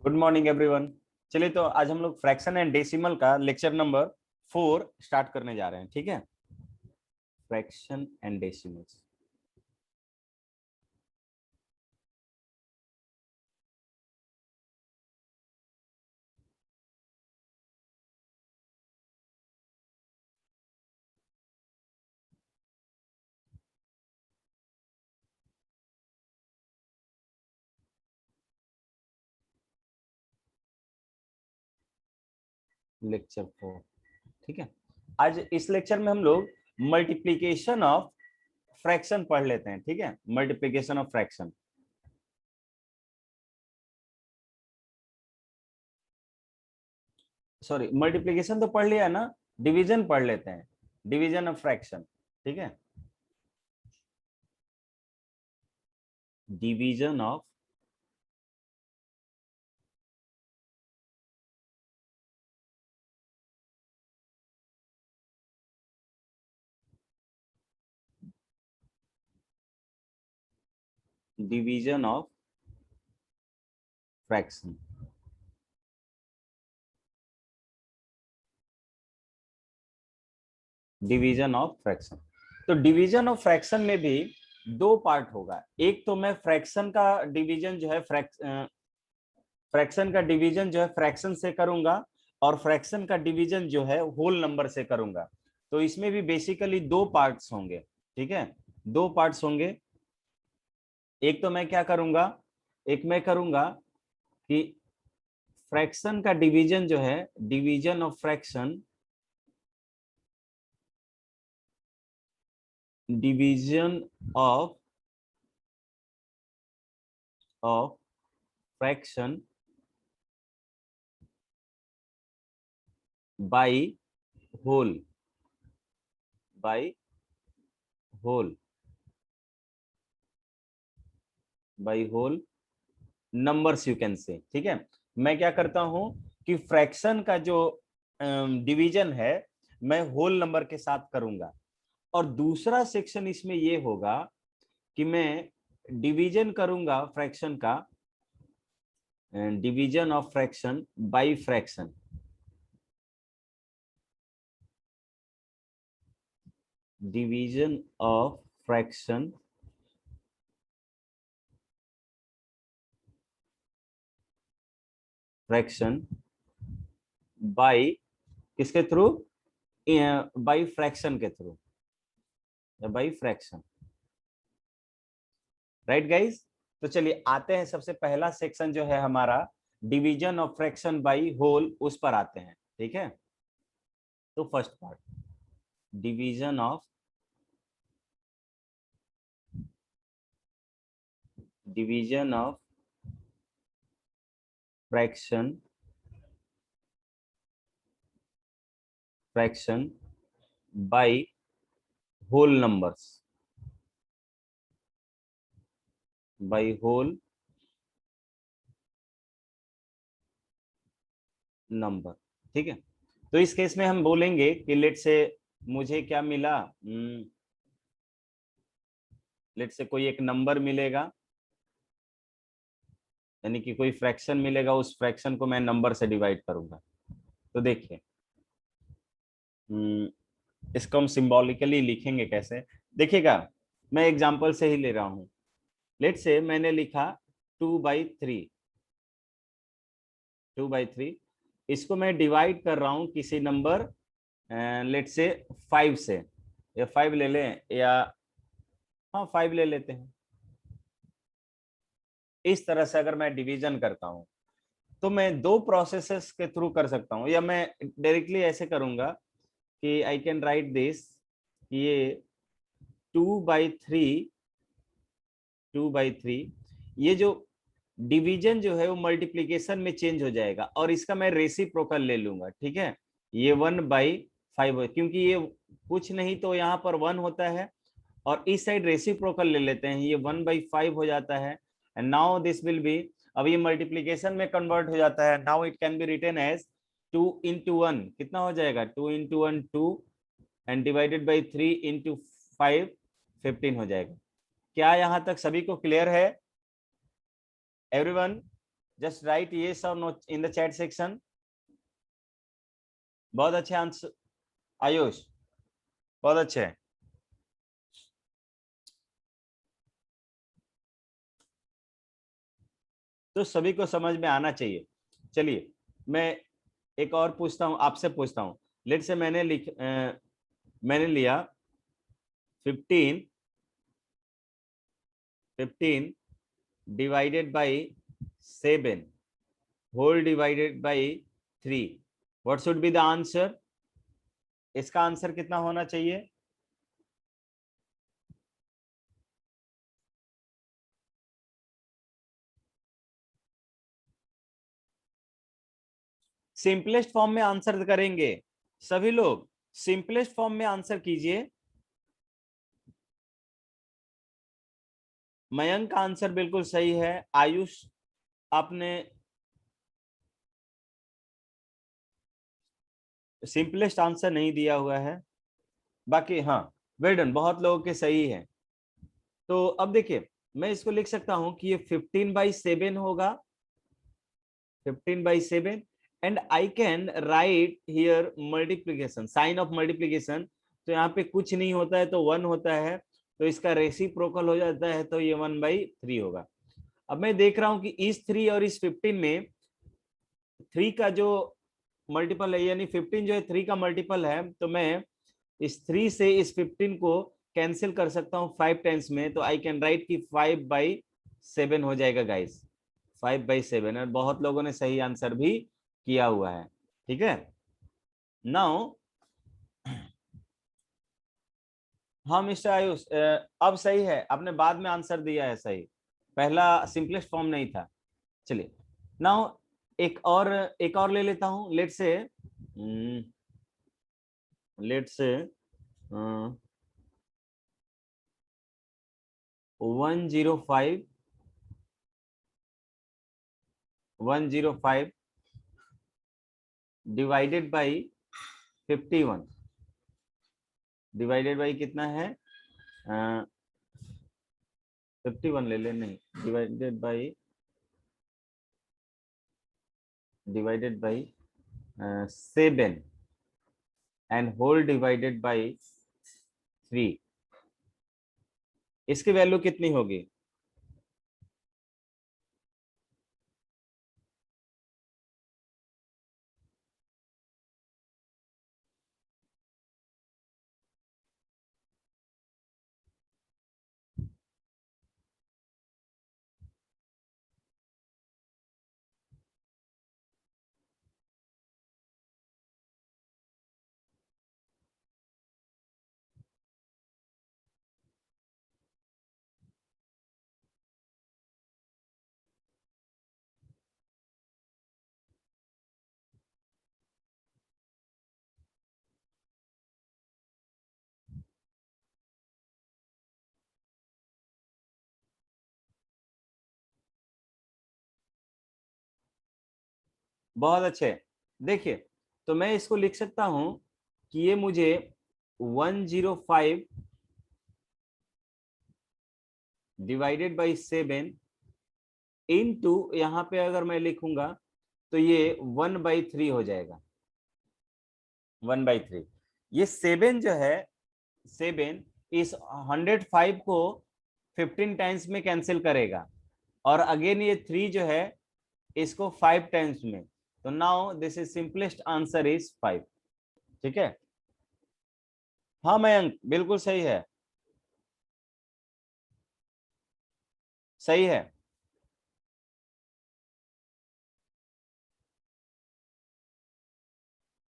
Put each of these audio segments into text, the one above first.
Good morning everyone. चलिए तो आज हम लोग फ्रैक्शन एंड डेसिमल का लेक्चर नंबर 4 स्टार्ट करने जा रहे हैं। ठीक है, फ्रैक्शन एंड डेसिमल्स। लेक्चर 4। ठीक है, आज इस लेक्चर में हम लोग मल्टीप्लीकेशन ऑफ फ्रैक्शन पढ़ लेते हैं। ठीक है, multiplication of fraction, sorry multiplication तो पढ़ लिया ना, डिवीजन पढ़ लेते हैं, डिवीजन ऑफ फ्रैक्शन। ठीक है, division of division of fraction. Division of fraction, तो डिवीजन ऑफ फ्रैक्शन में भी दो पार्ट होगा। एक तो मैं फ्रैक्शन का डिवीजन जो है फ्रैक्शन का डिवीजन जो है फ्रैक्शन से करूंगा, और फ्रैक्शन का डिवीजन जो है होल नंबर से करूंगा। तो इसमें भी बेसिकली दो पार्ट्स होंगे। ठीक है, दो पार्ट्स होंगे। एक तो मैं क्या करूंगा, एक मैं करूंगा कि फ्रैक्शन का डिवीजन जो है, division of fraction, division of fraction by whole, by whole, by whole numbers you can say. ठीक है, मैं क्या करता हूं कि फ्रैक्शन का जो डिवीजन है मैं होल नंबर के साथ करूंगा, और दूसरा सेक्शन इसमें ये होगा कि मैं डिवीजन करूंगा फ्रैक्शन का, division of fraction bye fraction, division of fraction fraction by किसके थ्रू, बाय फ्रैक्शन के थ्रू, या बाय फ्रैक्शन। राइट गाइस, तो चलिए आते हैं, सबसे पहला सेक्शन जो है हमारा division of fraction by whole, उस पर आते हैं। ठीक है, तो first part, division of fraction by whole numbers, by whole number. ठीक है, तो इस केस में हम बोलेंगे कि लेट से मुझे क्या मिला, लेट से कोई एक नंबर मिलेगा, यानी कि कोई फ्रैक्शन मिलेगा, उस फ्रैक्शन को मैं नंबर से डिवाइड करूंगा। तो देखिए, इसको हम सिंबॉलिकली लिखेंगे कैसे, देखिएगा। मैं एग्जांपल से ही ले रहा हूं। लेट से मैंने लिखा 2/3, 2/3, इसको मैं डिवाइड कर रहा हूं किसी नंबर, लेट से 5 से, या 5 ले लें, या हाँ 5 ले लेते हैं। इस तरह से अगर मैं डिवीजन करता हूं तो मैं दो प्रोसेसेस के थ्रू कर सकता हूं, या मैं डायरेक्टली ऐसे करूंगा कि आई कैन राइट दिस, ये 2/3, 2/3, ये जो डिवीजन जो है वो मल्टीप्लीकेशन में चेंज हो जाएगा, और इसका मैं रेसिप्रोकल ले लूंगा। ठीक है, ये 1/5, क्योंकि ये कुछ नहीं तो यहाँ पर 1 होता है, और इस साइड रेसिप्रोकल ले लेते हैं, ये 1/5 हो जाता है। And now this will be, अब ये मल्टीप्लीकेशन में कन्वर्ट हो जाता है। Now it can be written as 2 into 1, कितना हो जाएगा, 2 into 1 2, and divided by 3 into 5 15 हो जाएगा। क्या यहाँ तक सभी को क्लियर है एवरीवन? जस्ट राइट yes और no in the chat section. बहुत अच्छे आंसर आयुष, बहुत अच्छे। तो सभी को समझ में आना चाहिए। चलिए मैं एक और पूछता हूं, आपसे पूछता हूं। लेट से मैंने लिया 15 divided by 7 whole divided by 3। What should be the answer? इसका आंसर कितना होना चाहिए? सिंपलेस्ट फॉर्म में आंसर करेंगे सभी लोग, सिंपलेस्ट फॉर्म में आंसर कीजिए। मयंक का आंसर बिल्कुल सही है। आयुष आपने सिंपलेस्ट आंसर नहीं दिया हुआ है, बाकी हाँ वेल डन, बहुत लोगों के सही है। तो अब देखिए मैं इसको लिख सकता हूं कि ये 15/7 होगा, 15/7, and I can write here multiplication, sign of multiplication. तो यहाँ पे कुछ नहीं होता है तो 1 होता है, तो इसका रेसिप्रोकल हो जाता है, तो ये 1/3 होगा। अब मैं देख रहा हूं कि इस 3 और इस 15 में 3 का जो मल्टीपल है, यानी 15 जो है 3 का मल्टीपल है, तो मैं इस 3 से इस 15 को कैंसिल कर सकता हूँ 5 टाइम्स में, तो आई कैन राइट कि 5/7 हो जाएगा गाइस, 5/7। और बहुत लोगों ने सही आंसर भी किया हुआ है। ठीक है, नाउ हाँ मिस्टर आयुष, अब सही है, आपने बाद में आंसर दिया है सही, पहला सिंपलेस्ट फॉर्म नहीं था। चलिए नाउ एक और ले लेता हूं। लेट से 105 डिवाइडेड बाई 51, डिवाइडेड बाई कितना है? 51 ले ले, नहीं, divided by 7 and whole divided by 3। इसकी वैल्यू कितनी होगी? बहुत अच्छे। देखिए तो मैं इसको लिख सकता हूं कि ये मुझे 105 डिवाइडेड बाई 7 इनटू, यहाँ पे अगर मैं लिखूंगा तो ये 1/3 हो जाएगा, 1/3। ये 7 जो है, 7 इस 105 को 15 टाइम्स में कैंसिल करेगा, और अगेन ये 3 जो है इसको 5 टाइम्स में, तो now this is simplest answer is 5। ठीक है, हाँ मयंक बिल्कुल सही है, सही है।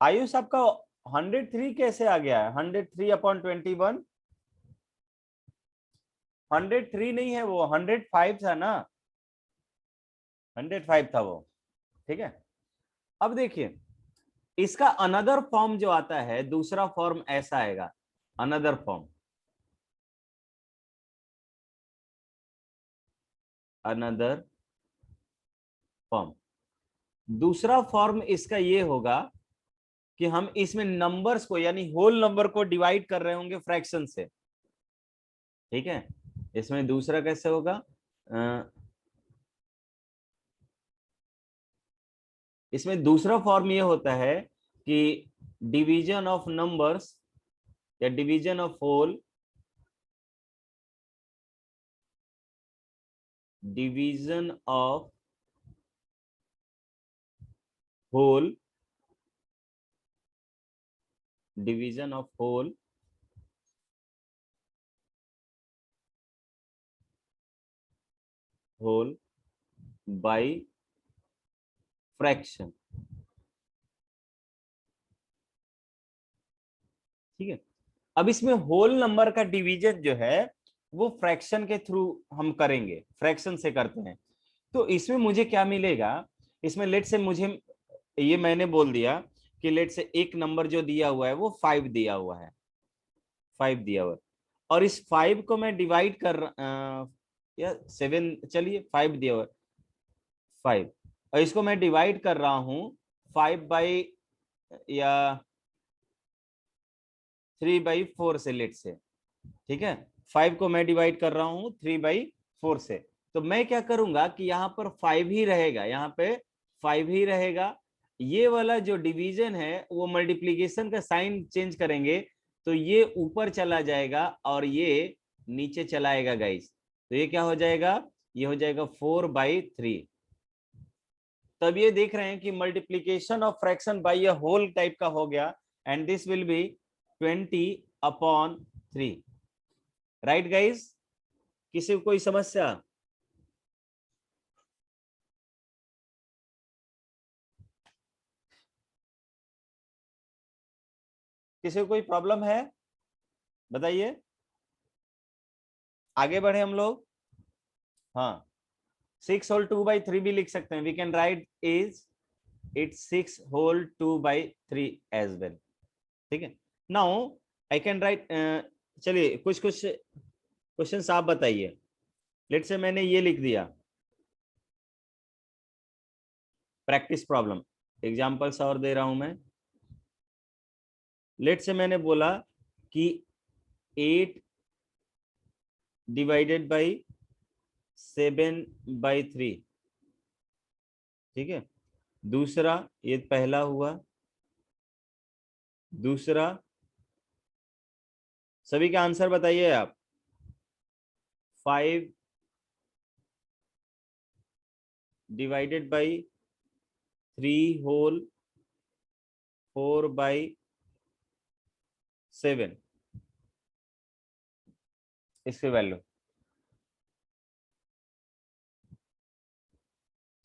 आयुष आपका 103 कैसे आ गया है? 103/21, 103 नहीं है वो, 105 था ना, 105 था वो। ठीक है, अब देखिए इसका अनदर फॉर्म जो आता है, दूसरा फॉर्म ऐसा आएगा, अनदर फॉर्म, अनदर फॉर्म। दूसरा फॉर्म इसका ये होगा कि हम इसमें नंबर्स को, यानी होल नंबर को डिवाइड कर रहे होंगे फ्रैक्शन से। ठीक है, इसमें दूसरा कैसे होगा? इसमें दूसरा फॉर्म ये होता है कि डिवीजन ऑफ नंबर्स या division of whole, division of whole, division of whole whole by fraction. ठीक है, अब इसमें होल नंबर का डिवीजन जो है वो फ्रैक्शन के थ्रू हम करेंगे, फ्रैक्शन से करते हैं। तो इसमें मुझे क्या मिलेगा, इसमें लेट से मुझे ये मैंने बोल दिया कि लेट से एक नंबर जो दिया हुआ है वो 5 दिया हुआ है, 5 दिया हुआ है, और इस 5 को मैं डिवाइड कर या 7, चलिए 5 दिया हुआ है 5, और इसको मैं डिवाइड कर रहा हूं 5 बाई या 3/4 से लेट से। ठीक है, 5 को मैं डिवाइड कर रहा हूं 3/4 से। तो मैं क्या करूंगा कि यहाँ पर 5 ही रहेगा, यहाँ पे 5 ही रहेगा। ये वाला जो डिवीजन है वो मल्टीप्लीकेशन का साइन चेंज करेंगे तो ये ऊपर चला जाएगा और ये नीचे चलाएगा गाइस। तो ये क्या हो जाएगा, ये हो जाएगा 4/3। तब ये देख रहे हैं कि multiplication of fraction bye a whole type का हो गया, and this will B 20/3। Right guys, किसी को कोई समस्या? किसी को कोई प्रॉब्लम है, बताइए, आगे बढ़े हम लोग। हाँ, 6 होल 2/3 भी लिख सकते हैं, we can write is it 6 whole 2/3 as well. ठीक है, नाउ आई कैन राइट, चलिए कुछ कुछ क्वेश्चंस आप बताइए। लेट से मैंने ये लिख दिया प्रैक्टिस प्रॉब्लम, एग्जांपल्स और दे रहा हूं मैं। लेट से मैंने बोला कि 8 डिवाइडेड बाई 7/3। ठीक है, दूसरा, ये पहला हुआ, दूसरा, सभी का आंसर बताइए आप। 5 डिवाइडेड बाई 3 होल 4/7, इसकी वैल्यू।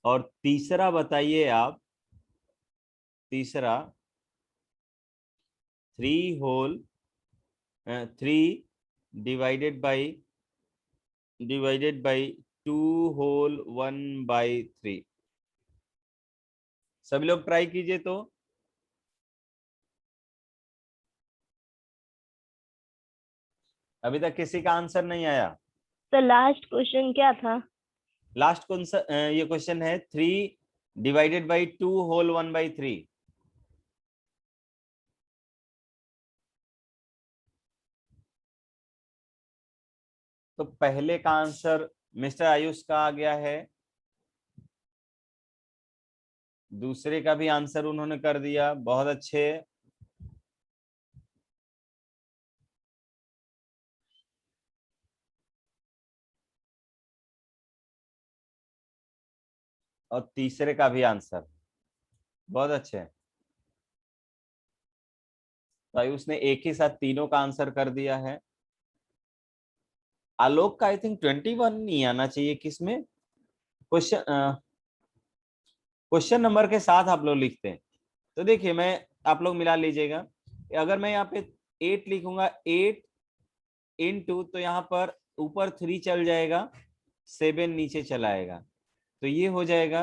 और तीसरा बताइए आप, तीसरा 3 डिवाइडेड बाई 2 होल 1/3। सभी लोग ट्राई कीजिए। तो अभी तक किसी का आंसर नहीं आया? तो लास्ट क्वेश्चन क्या था? लास्ट कौन सा? ये क्वेश्चन है 3 डिवाइडेड बाई 2 होल 1/3। तो पहले का आंसर मिस्टर आयुष का आ गया है, दूसरे का भी आंसर उन्होंने कर दिया, बहुत अच्छे। और तीसरे का भी आंसर, बहुत अच्छे। तो आयुष ने एक ही साथ तीनों का आंसर कर दिया है। आलोक का आई थिंक 21 नहीं आना चाहिए, किसमें क्वेश्चन, क्वेश्चन नंबर के साथ आप लोग लिखते हैं। तो देखिए, मैं, आप लोग मिला लीजिएगा। अगर मैं यहाँ पे 8 लिखूंगा, 8 into, तो यहाँ पर ऊपर 3 चल जाएगा, 7 नीचे चला आएगा, तो ये हो जाएगा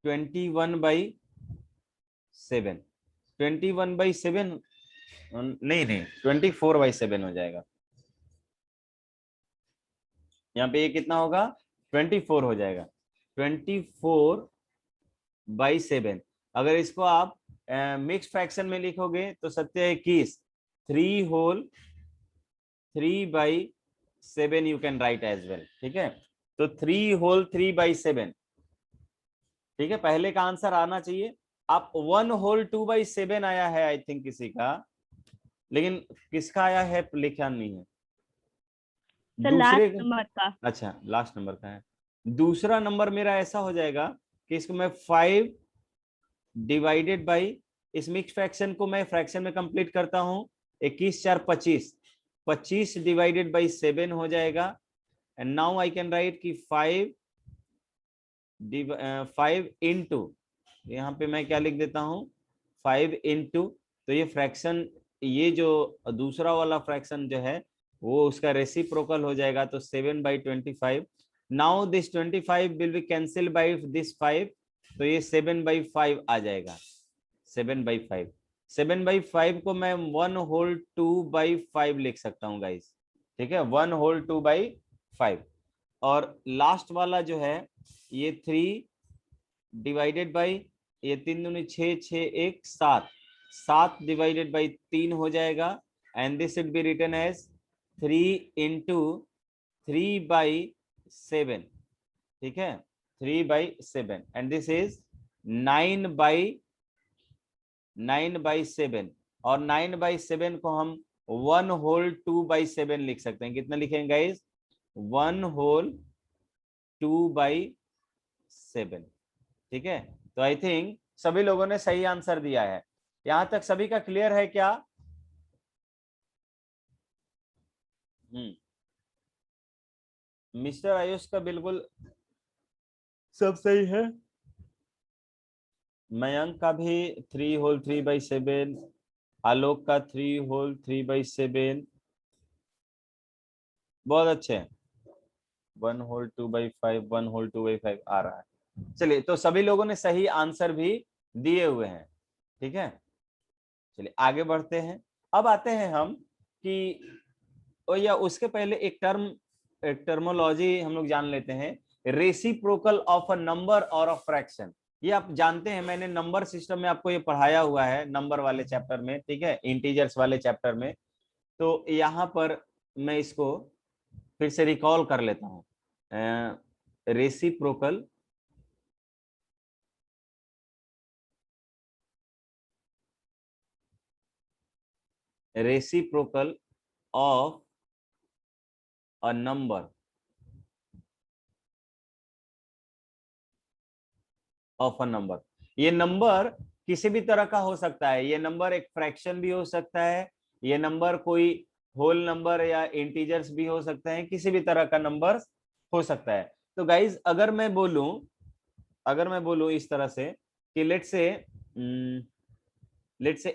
21/7। 21/7 नहीं नहीं, 24/7 हो जाएगा। यहाँ पे ये कितना होगा, 24 हो जाएगा, 24/7। अगर इसको आप मिक्स फ्रैक्शन में लिखोगे तो 7 3 whole 3/7 you can write as well. ठीक है, तो 3 होल 3/7, ठीक है, पहले का आंसर आना चाहिए। आप 1/2/7 आया है आई थिंक किसी का, लेकिन किसका आया है लिखा नहीं है। सर दूसरे लास्ट नंबर का। अच्छा लास्ट नंबर का है। दूसरा नंबर मेरा ऐसा हो जाएगा कि इसको मैं 5 डिवाइडेड बाई, इस मिक्स फ्रैक्शन को मैं फ्रैक्शन में कंप्लीट करता हूं, 21 4 25, 25 डिवाइडेड बाई 7 हो जाएगा। And now I can right कि 5 इंटू, यहाँ पे मैं क्या लिख देता हूँ 5 इंटू, तो ये फ्रैक्शन, ये जो दूसरा वाला फ्रैक्शन जो है वो उसका रेसिप्रोकल हो जाएगा, तो 7/25। Now this 25 will be cancel by this 5, तो ये 7/5 आ जाएगा। 7/5, 7/5 को मैं 1/2/5 लिख सकता हूँ गाइस, ठीक है, 1/2/5। और लास्ट वाला जो है ये 3 डिवाइडेड बाई, ये 3 दूनी 6, 6 1 7, 7 डिवाइडेड बाई 3 हो जाएगा। And this should be written as 3 into 3/7, ठीक है, 3/7, एंड दिस इज 9/7। और 9/7 को हम 1/2/7 लिख सकते हैं। कितना लिखेंगे गाइस? 1/2/7, ठीक है। तो आई थिंक सभी लोगों ने सही आंसर दिया है। यहां तक सभी का क्लियर है क्या? मिस्टर आयुष का बिल्कुल सब सही है। मयंक का भी 3/3/7, आलोक का 3/3/7, बहुत अच्छे हैं। 1/2/5, 1/2/5 आ रहा है। चलिए, तो सभी लोगों ने सही आंसर भी दिए हुए हैं, ठीक है। चलिए आगे बढ़ते हैं। अब आते हैं हम कि, या उसके पहले एक टर्मोलॉजी हम लोग जान लेते हैं, रेसिप्रोकल ऑफ अ नंबर और अ फ्रैक्शन। ये आप जानते हैं, मैंने नंबर सिस्टम में आपको ये पढ़ाया हुआ है, नंबर वाले चैप्टर में, ठीक है, इंटीजर्स वाले चैप्टर में। तो यहाँ पर मैं इसको फिर से रिकॉल कर लेता हूँ। Reciprocal reciprocal of a number of a number. ये नंबर किसी भी तरह का हो सकता है। ये नंबर एक फ्रैक्शन भी हो सकता है, ये नंबर कोई होल नंबर या इंटीजर्स भी हो सकते हैं, किसी भी तरह का नंबर हो सकता है। तो गाइज अगर मैं बोलूं इस तरह से कि लेट से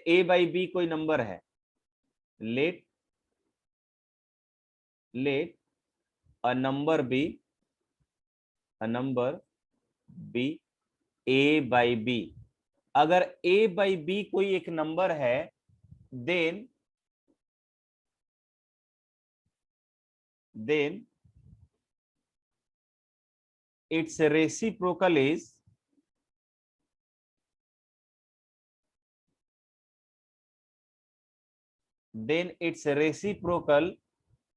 a/b कोई नंबर है, let let a number be a/b। अगर a/b कोई एक नंबर है, then its reciprocal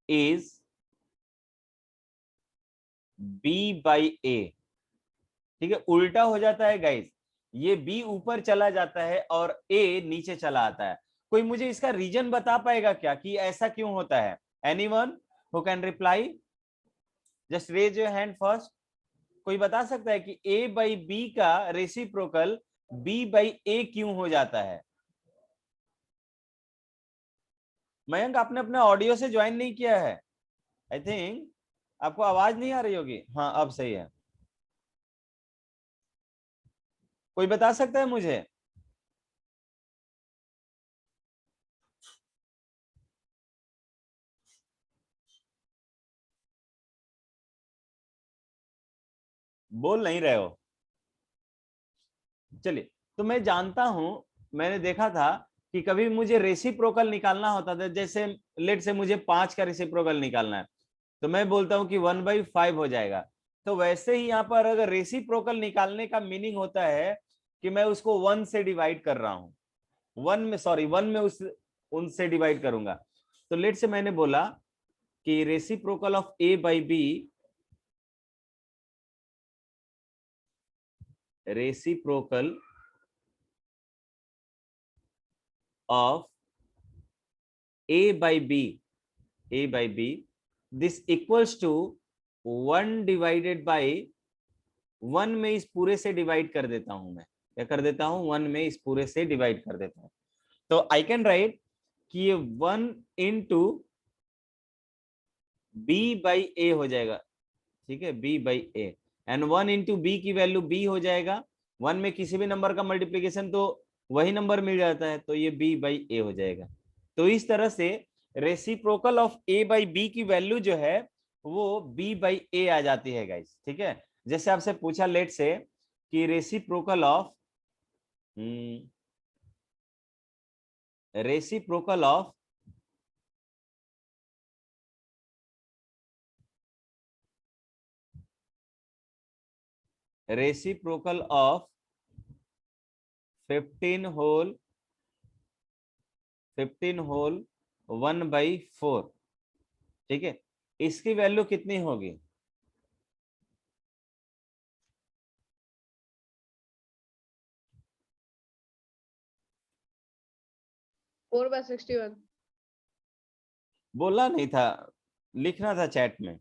is b/a, ठीक है। उल्टा हो जाता है गाइस, ये b ऊपर चला जाता है और a नीचे चला आता है। कोई मुझे इसका रीजन बता पाएगा क्या कि ऐसा क्यों होता है? Anyone who can reply? Just raise your hand first. कोई बता सकता है कि a/b का रेसिप्रोकल b/a क्यों हो जाता है? मयंक, आपने अपने ऑडियो से ज्वाइन नहीं किया है आई थिंक, आपको आवाज नहीं आ रही होगी। हाँ अब सही है। कोई बता सकता है मुझे? बोल नहीं रहे हो? चलिए, तो मैं जानता हूं, मैंने देखा था कि कभी मुझे रेसिप्रोकल निकालना होता था, जैसे लेट से मुझे 5 का रेसिप्रोकल निकालना है, तो मैं बोलता हूं कि 1/5 हो जाएगा। तो वैसे ही यहाँ पर अगर रेसिप्रोकल निकालने का मीनिंग होता है कि मैं उसको 1 से डिवाइड कर रहा हूं, 1 में उस उनसे डिवाइड करूंगा। तो लेट से मैंने बोला कि reciprocal of a/b reciprocal of a by b, this equals to 1 divided by 1 में इस पूरे से डिवाइड कर देता हूं मैं, क्या कर देता हूं, 1 में इस पूरे से डिवाइड कर देता हूं। तो आई कैन राइट कि ये 1 इंटू b बाई ए हो जाएगा, ठीक है, b by a, and 1 into b की वैल्यू b हो जाएगा। 1 में किसी भी नंबर का मल्टीप्लीकेशन तो वही नंबर मिल जाता है, तो ये b बाई ए हो जाएगा। तो इस तरह से reciprocal of a by b की वैल्यू जो है वो b बाई ए आ जाती है गाइस, ठीक है। जैसे आपसे पूछा लेट से कि reciprocal of reciprocal of reciprocal of 15 whole 1/4, ठीक है, इसकी वैल्यू कितनी होगी? 4/61। बोलना नहीं था, लिखना था चैट में।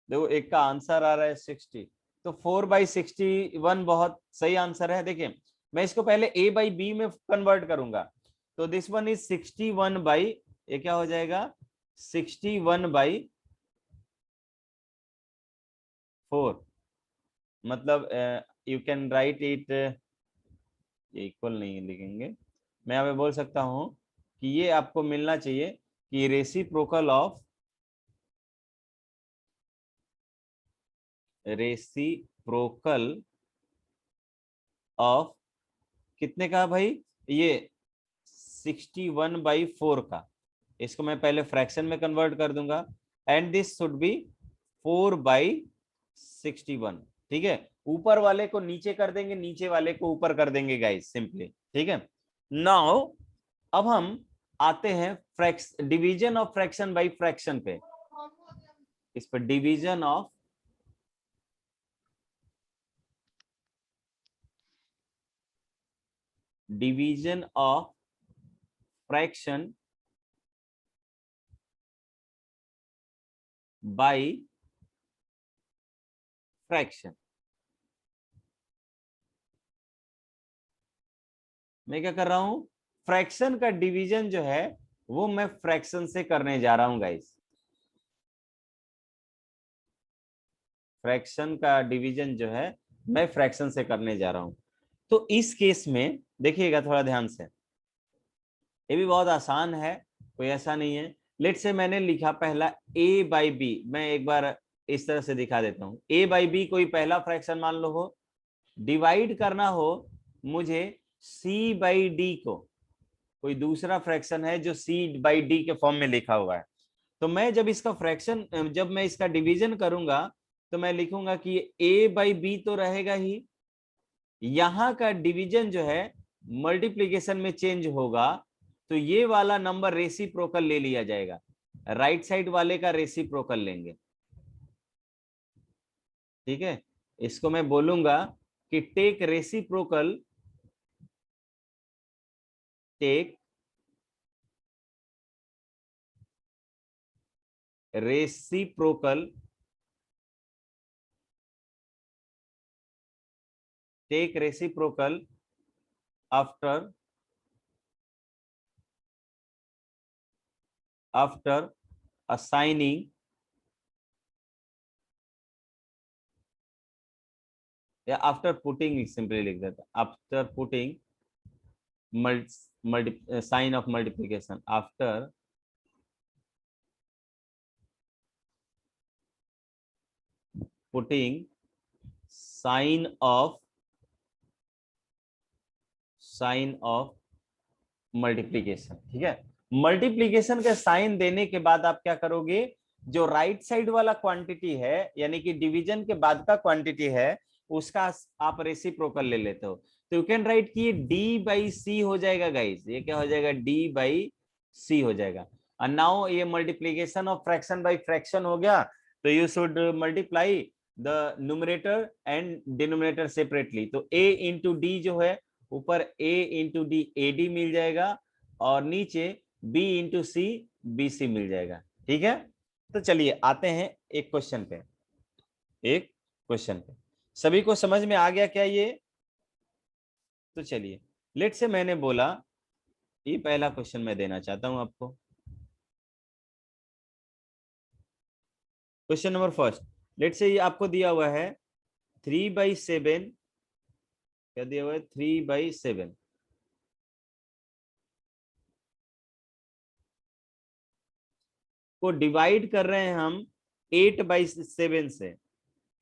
देखो एक का आंसर आ रहा है 60, तो 4/61 बहुत सही आंसर है। देखिए मैं इसको पहले a बाई बी में कन्वर्ट करूंगा, तो दिस वन इज 61 बाई, ये क्या हो जाएगा, 61/4, मतलब यू कैन राइट इट, ये इक्वल नहीं लिखेंगे, मैं यहाँ पे बोल सकता हूं कि ये आपको मिलना चाहिए कि रेसिप्रोकल ऑफ कितने का भाई, ये 61/4 का, इसको मैं पहले फ्रैक्शन में कन्वर्ट कर दूंगा, एंड दिस शुड बी 4/61, ठीक है। ऊपर वाले को नीचे कर देंगे, नीचे वाले को ऊपर कर देंगे गाइस, सिंपली, ठीक है। नाउ अब हम आते हैं division of fraction bye fraction पे, इस पर division of fraction bye fraction. मैं क्या कर रहा हूं, फ्रैक्शन का डिवीजन जो है वो मैं फ्रैक्शन से करने जा रहा हूं गाइस, फ्रैक्शन का डिवीजन जो है मैं फ्रैक्शन से करने जा रहा हूं। तो इस केस में देखिएगा थोड़ा ध्यान से, ये भी बहुत आसान है, कोई ऐसा नहीं है। लेट से मैंने लिखा पहला a बाई बी, मैं एक बार इस तरह से दिखा देता हूं, a बाई बी कोई पहला फ्रैक्शन मान लो हो, डिवाइड करना हो मुझे c बाई डी को, कोई दूसरा फ्रैक्शन है जो c बाई डी के फॉर्म में लिखा हुआ है। तो मैं जब इसका फ्रैक्शन, जब मैं इसका डिवीजन करूंगा तो मैं लिखूंगा कि a बाई बी तो रहेगा ही, यहां का डिवीजन जो है मल्टीप्लीकेशन में चेंज होगा, तो ये वाला नंबर रेसिप्रोकल ले लिया जाएगा, राइट साइड वाले का रेसिप्रोकल लेंगे, ठीक है। इसको मैं बोलूंगा कि टेक रेसिप्रोकल after assigning, या आफ्टर पुटिंग, सिंपली लिख देता, after putting sign of multiplication, after putting sign of multiplication, ठीक है। मल्टीप्लीकेशन का साइन देने के बाद आप क्या करोगे, जो राइट साइड वाला क्वांटिटी है यानी कि डिवीजन के बाद का क्वांटिटी है, उसका आप रेसिप्रोकल ले लेते हो। तो यू कैन राइट कि डी बाई सी हो जाएगा गाइस, ये क्या हो जाएगा, डी बाई सी हो जाएगा। और नाउ ये multiplication of fraction by fraction हो गया, तो you should multiply the numerator and denominator separately. तो a इंटू डी जो है, ऊपर a into D A D मिल जाएगा, और नीचे b into C B C मिल जाएगा। ठीक है, तो चलिए आते हैं एक क्वेश्चन पे, एक क्वेश्चन पे। सभी को समझ में आ गया क्या ये? तो चलिए, लेट से मैंने बोला, ये पहला क्वेश्चन मैं देना चाहता हूं आपको। क्वेश्चन नंबर फर्स्ट, लेट से ये आपको दिया हुआ है 3/7, क्या दिया हुआ है, 3/7। को डिवाइड कर रहे हैं हम 8/7 से।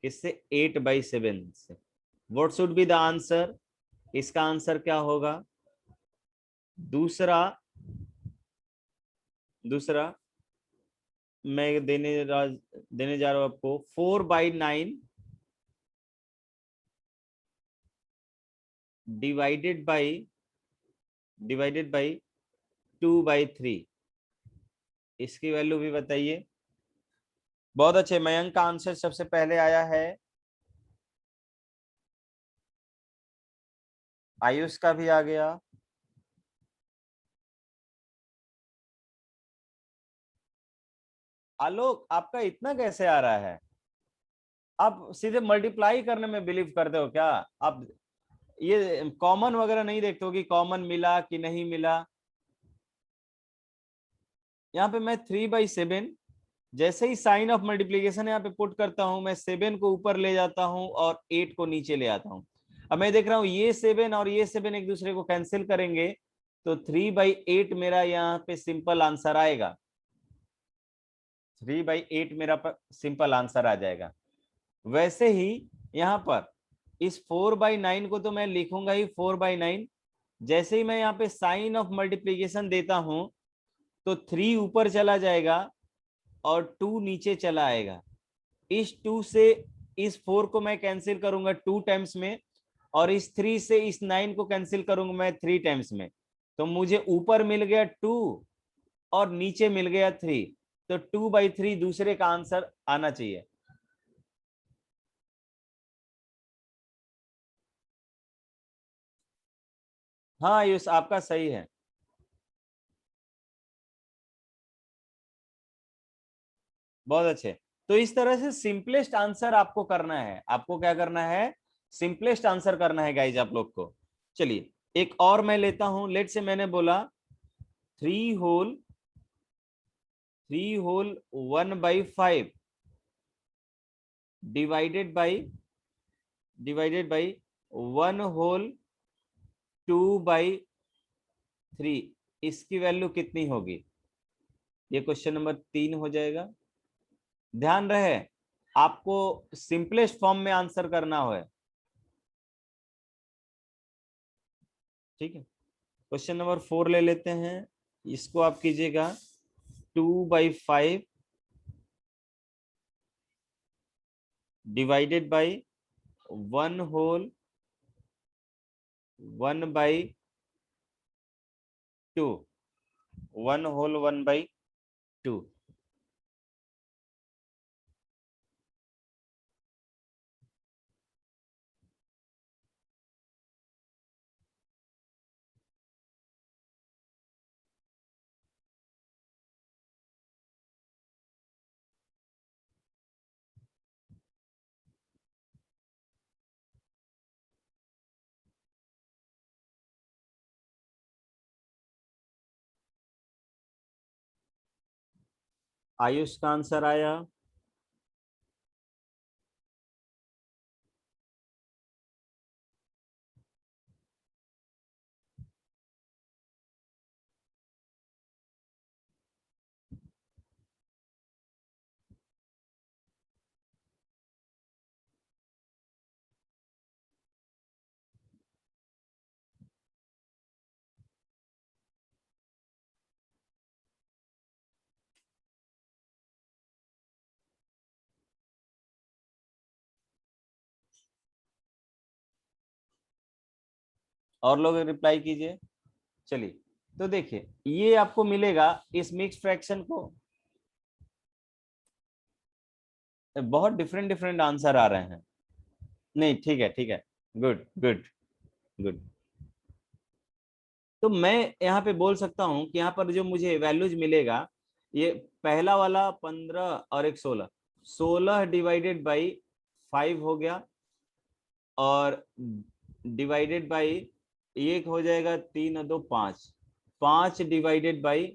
किससे? 8/7 से। What should be the answer? इसका आंसर क्या होगा? दूसरा, दूसरा मैं देने जा रहा हूं आपको 4/9 डिवाइडेड बाई 2/3। इसकी वैल्यू भी बताइए। बहुत अच्छे, मयंक का आंसर सबसे पहले आया है, आयुष का भी आ गया, आलोक आपका इतना कैसे आ रहा है? आप सीधे मल्टीप्लाई करने में बिलीव करते हो क्या? आप ये कॉमन वगैरह नहीं देखते हो कि कॉमन मिला कि नहीं मिला? यहाँ पे मैं 3/7, जैसे ही साइन ऑफ मल्टीप्लीकेशन यहाँ पे पुट करता हूं, मैं 7 को ऊपर ले जाता हूं और 8 को नीचे ले आता हूं। अब मैं देख रहा हूं ये 7 और ये 7 एक दूसरे को कैंसिल करेंगे, तो 3/8 मेरा यहाँ पे सिंपल आंसर आएगा। 3/8 मेरा सिंपल आंसर आ जाएगा। वैसे ही यहाँ पर इस 4/9 को तो मैं लिखूंगा ही 4/9। जैसे ही मैं यहाँ पे साइन ऑफ मल्टीप्लीकेशन देता हूं, तो 3 ऊपर चला जाएगा और 2 नीचे चला आएगा। इस 2 से इस 4 को मैं कैंसिल करूंगा 2 टाइम्स में, और इस 3 से इस 9 को कैंसिल करूंगा मैं 3 टाइम्स में। तो मुझे ऊपर मिल गया 2 और नीचे मिल गया 3, तो 2/3 दूसरे का आंसर आना चाहिए। हाँ आयुष, आपका सही है। बहुत अच्छे। तो इस तरह से सिंपलेस्ट आंसर आपको करना है। आपको क्या करना है? सिंपलेस्ट आंसर करना है गाइज आप लोग को। चलिए एक और मैं लेता हूं। लेट से मैंने बोला 3 होल 1/5 डिवाइडेड बाई 1/2/3। इसकी वैल्यू कितनी होगी? ये क्वेश्चन नंबर 3 हो जाएगा। ध्यान रहे, आपको सिंपलेस्ट फॉर्म में आंसर करना हो। ठीक है, क्वेश्चन नंबर 4 ले लेते हैं। इसको आप कीजिएगा 2/5 डिवाइडेड बाई 1/1/2। 1/1/2। आयुष का आंसर आया। और लोग रिप्लाई कीजिए। चलिए, तो देखिए ये आपको मिलेगा इस मिक्स फ्रैक्शन को, बहुत डिफरेंट डिफरेंट आंसर आ रहे हैं। नहीं ठीक है, ठीक है, गुड गुड गुड। तो मैं यहाँ पे बोल सकता हूँ कि यहाँ पर जो मुझे वैल्यूज मिलेगा, ये पहला वाला 15 और एक 16, 16 डिवाइडेड बाई 5 हो गया, और डिवाइडेड बाई एक हो जाएगा 3 और 2 5, 5 divided by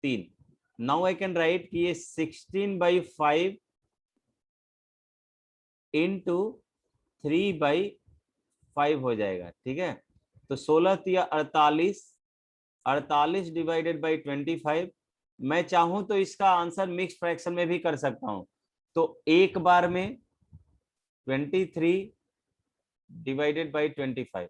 3। Now I can right कि ये 16/5 इंटू 3/5 हो जाएगा। ठीक है, तो 16 तिया 48, 48 डिवाइडेड बाई 25। मैं चाहूं तो इसका आंसर मिक्स फ्रैक्शन में भी कर सकता हूं, तो एक बार में 23 डिवाइडेड बाई 25।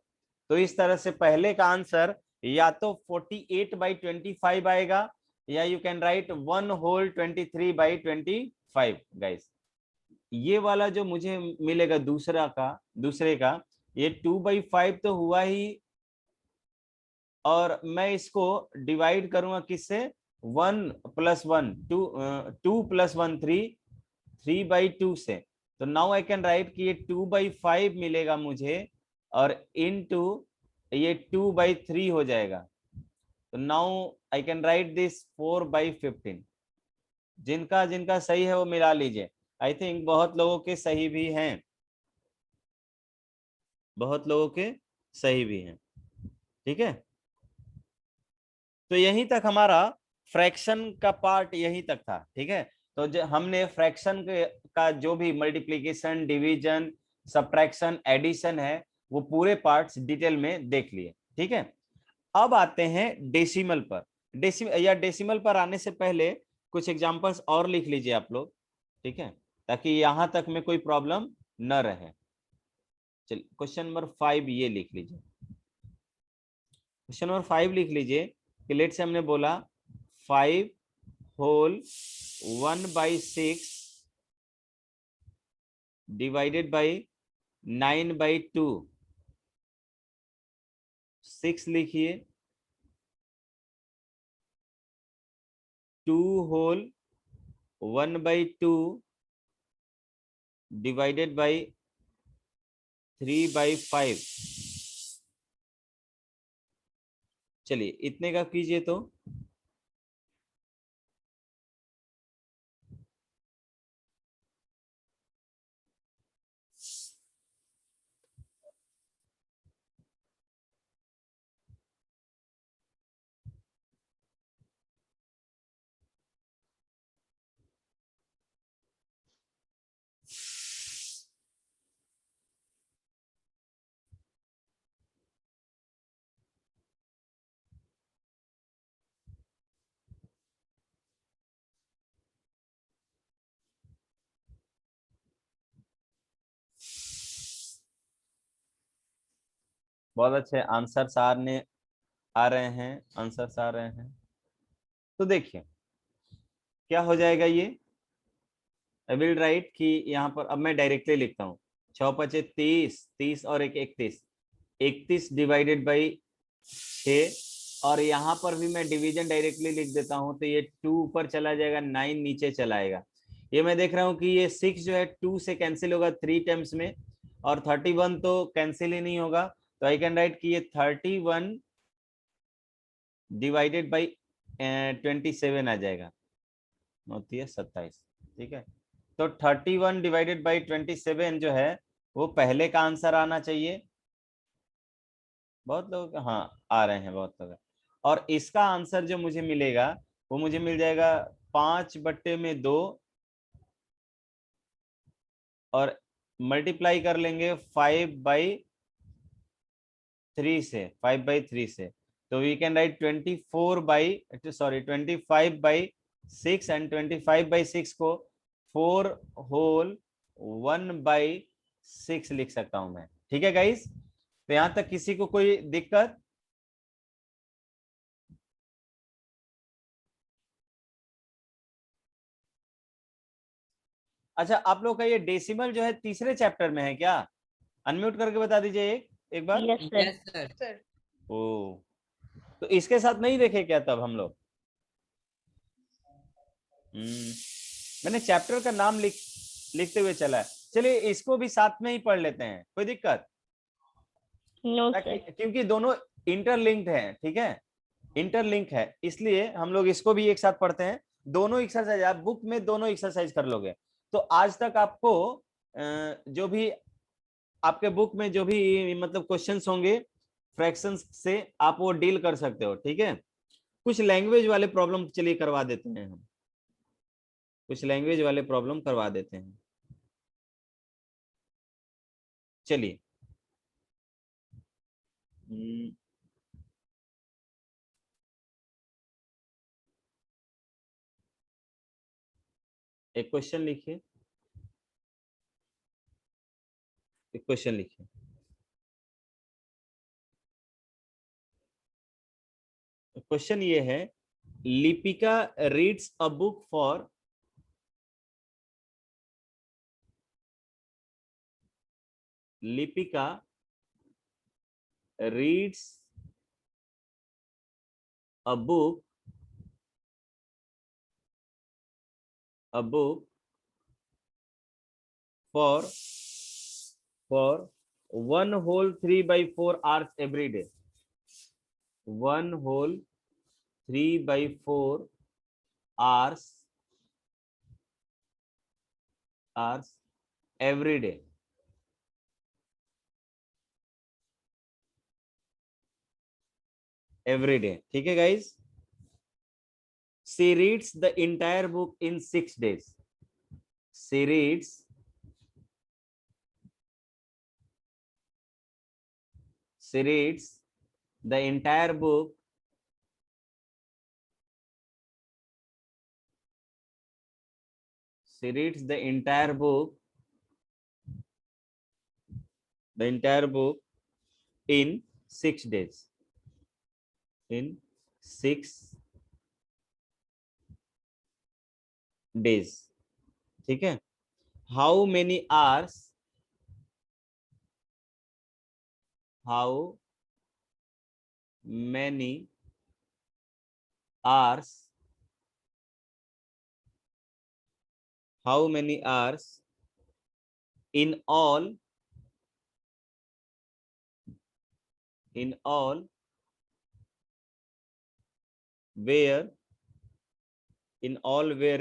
तो इस तरह से पहले का आंसर या तो 48/25 आएगा, या you can write 1 whole 23/25 guys. ये वाला जो मुझे मिलेगा दूसरे का ये 2/5 तो हुआ ही, और मैं इसको डिवाइड करूंगा किससे, 1 + 1 2, 2 + 1 3, 3/2 से। तो नाउ आई कैन राइट कि ये 2/5 मिलेगा मुझे, और इनटू ये 2/3 हो जाएगा। तो now I can right this 4/15। जिनका जिनका सही है वो मिला लीजिए। आई थिंक बहुत लोगों के सही भी हैं, बहुत लोगों के सही भी हैं। ठीक है, तो यहीं तक हमारा फ्रैक्शन का पार्ट यहीं तक था। ठीक है, तो हमने फ्रैक्शन का जो भी मल्टीप्लिकेशन, डिवीजन, सब्ट्रैक्शन, एडिशन है, वो पूरे पार्ट्स डिटेल में देख लिए। ठीक है, अब आते हैं डेसिमल पर। डेसिमल पर आने से पहले कुछ एग्जांपल्स और लिख लीजिए आप लोग। ठीक है, ताकि यहां तक में कोई प्रॉब्लम न रहे। चलिए, क्वेश्चन नंबर 5 ये लिख लीजिए। क्वेश्चन नंबर 5 लिख लीजिए कि लेट से हमने बोला 5 होल 1/6 डिवाइडेड बाई 9/2। 6 लिखिए, 2 होल 1/2 डिवाइडेड बाई 3/5। चलिए इतने का कीजिए तो बहुत अच्छे आंसर्स आ रहे हैं, आंसर्स आ रहे हैं। तो देखिए क्या हो जाएगा ये। आई विल राइट कि यहाँ पर अब मैं डायरेक्टली लिखता हूँ, 6×5 = 30, 30 और एक 31, 31 डिवाइडेड बाई 6। और यहाँ पर भी मैं डिवीजन डायरेक्टली लिख देता हूँ, तो ये 2 ऊपर चला जाएगा, 9 नीचे चला आएगा। ये मैं देख रहा हूँ कि ये 6 जो है 2 से कैंसिल होगा 3 टाइम्स में, और 31 तो कैंसिल ही नहीं होगा। तो आई कैन राइट कि ये 31 डिवाइडेड बाई 27 आ जाएगा, होती है 27। ठीक है, तो 31 डिवाइडेड बाई 27 जो है वो पहले का आंसर आना चाहिए। बहुत लोग हाँ आ रहे हैं, बहुत लोग। और इसका आंसर जो मुझे मिलेगा वो मुझे मिल जाएगा 5/2, और मल्टीप्लाई कर लेंगे 5/3 से, 5/3 से। तो वी कैन राइट 25/6 एंड 25/6 को 4 होल 1/6 लिख सकता हूं मैं। ठीक है गाइस, तो यहां तक किसी को कोई दिक्कत? अच्छा, आप लोग का ये डेसिमल जो है तीसरे चैप्टर में है क्या? अनम्यूट करके बता दीजिए, एक बार? Yes sir. Yes sir. Sir ओ, तो इसके साथ नहीं देखे क्या तब हम लोग? मैंने चैप्टर का नाम लिखते हुए चला है। चलिए इसको भी साथ में ही पढ़ लेते हैं, कोई दिक्कत? No sir. क्योंकि दोनों इंटरलिंक्ड हैं, ठीक है, इंटरलिंक है, इसलिए हम लोग इसको भी एक साथ पढ़ते हैं। दोनों एक्सरसाइज आप बुक में दोनों एक्सरसाइज कर लोगे। तो आज तक आपको जो भी आपके बुक में जो भी मतलब क्वेश्चंस होंगे फ्रैक्शंस से, आप वो डील कर सकते हो, ठीक है। कुछ लैंग्वेज वाले प्रॉब्लम चलिए करवा देते हैं हम, कुछ लैंग्वेज वाले प्रॉब्लम करवा देते हैं। चलिए एक क्वेश्चन लिखिए, एक क्वेश्चन लिखिए। क्वेश्चन ये है, Lipika reads a book for, Lipika reads a book for 1 whole 3/4 hours every day, 1 whole 3/4 hours every day. Every day, ठीक है guys? She reads the entire book in 6 days. She reads the entire book in 6 days. In 6 days, ठीक है। How many hours in all were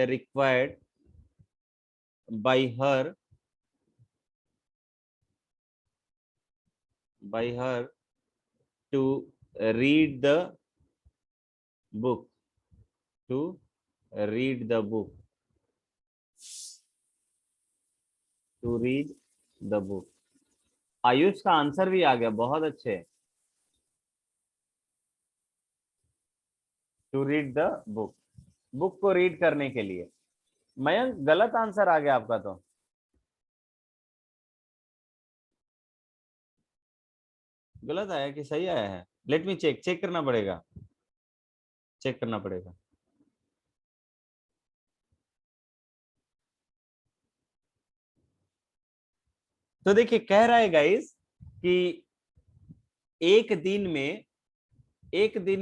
required by her to read the book, Ayush का answer भी आ गया, बहुत अच्छे। To read the book को read करने के लिए। मयंक गलत आंसर आ गया आपका, तो गलत आया कि सही आया है? लेट मी चेक करना पड़ेगा, तो देखिए कह रहा है गाइस कि एक दिन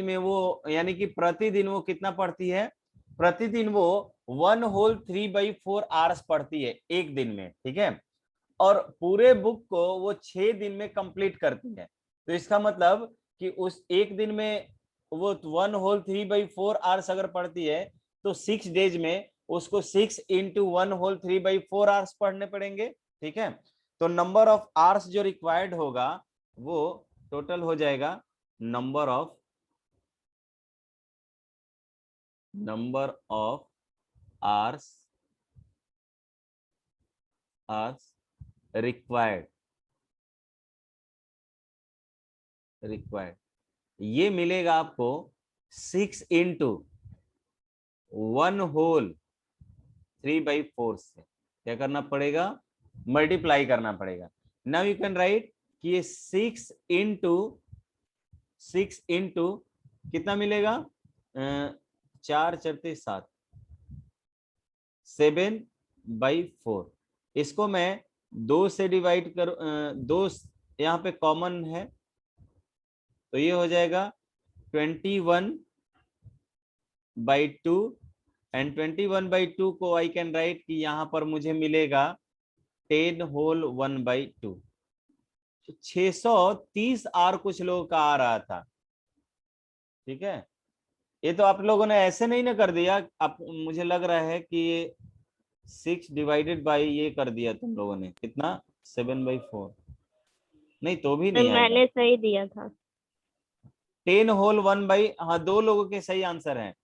में वो, यानी कि प्रतिदिन वो कितना पढ़ती है? प्रतिदिन वो 1 whole 3/4 hours पढ़ती है एक दिन में, ठीक है। और पूरे बुक को वो 6 दिन में कंप्लीट करती है। तो इसका मतलब कि उस एक दिन में वो 1 whole 3/4 hours अगर पढ़ती है, तो 6 डेज में उसको 6 into 1 whole 3/4 hours पढ़ने पड़ेंगे, ठीक है। तो नंबर ऑफ आवर्स जो रिक्वायर्ड होगा वो टोटल हो जाएगा नंबर ऑफ आवर्स रिक्वायर्ड, ये मिलेगा आपको 6 into 1 whole 3/4 से क्या करना पड़ेगा? मल्टीप्लाई करना पड़ेगा। नाउ यू कैन राइट कि ये 6 into कितना मिलेगा? 4 चरते 7, 7/4। इसको मैं 2 से डिवाइड कर 2 यहाँ पे कॉमन है तो ये हो जाएगा 21/2 एंड 21/2 को आई कैन राइट कि यहाँ पर मुझे मिलेगा 10 होल 1/2। 630 आर कुछ लोगों का आ रहा था। ठीक है, ये तो आप लोगों ने ऐसे नहीं ना कर दिया, आप मुझे लग रहा है कि ये 6 डिवाइडेड बाई ये कर दिया तुम लोगों ने, कितना 7/4, नहीं तो भी नहीं आएगा। मैंने सही दिया था। 10 होल 1/, हाँ 2 लोगों के सही आंसर हैं,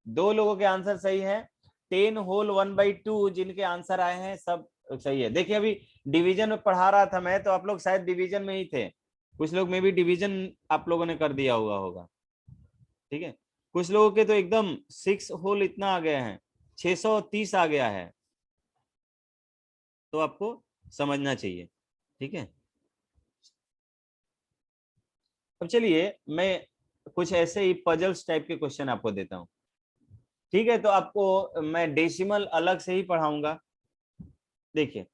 2 लोगों के आंसर सही है। 10 होल 1/2 जिनके आंसर आए हैं सब सही है। देखिए अभी डिवीजन में पढ़ा रहा था मैं, तो आप लोग शायद डिवीजन में ही थे, कुछ लोग में भी डिवीजन आप लोगों ने कर दिया हुआ होगा। ठीक है, कुछ लोगों के तो एकदम 6 होल इतना आ गया है, 630 आ गया है, तो आपको समझना चाहिए। ठीक है, अब चलिए मैं कुछ ऐसे ही पजल्स टाइप के क्वेश्चन आपको देता हूं। ठीक है, तो आपको मैं डेसिमल अलग से ही पढ़ाऊंगा। देखिए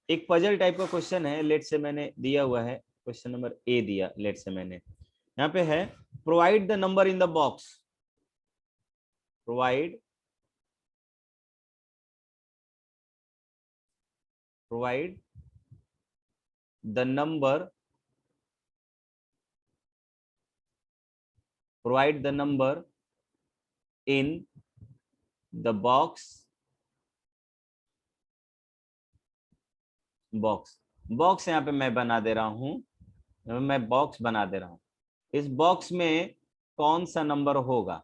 एक पजल टाइप का क्वेश्चन है, लेट से मैंने दिया हुआ है क्वेश्चन नंबर ए दिया, लेट से मैंने यहाँ पे है, provide the number in the box, provide the number, provide the number in the box, box यहाँ पे मैं बना दे रहा हूं, मैं बॉक्स बना दे रहा हूं, इस बॉक्स में कौन सा नंबर होगा,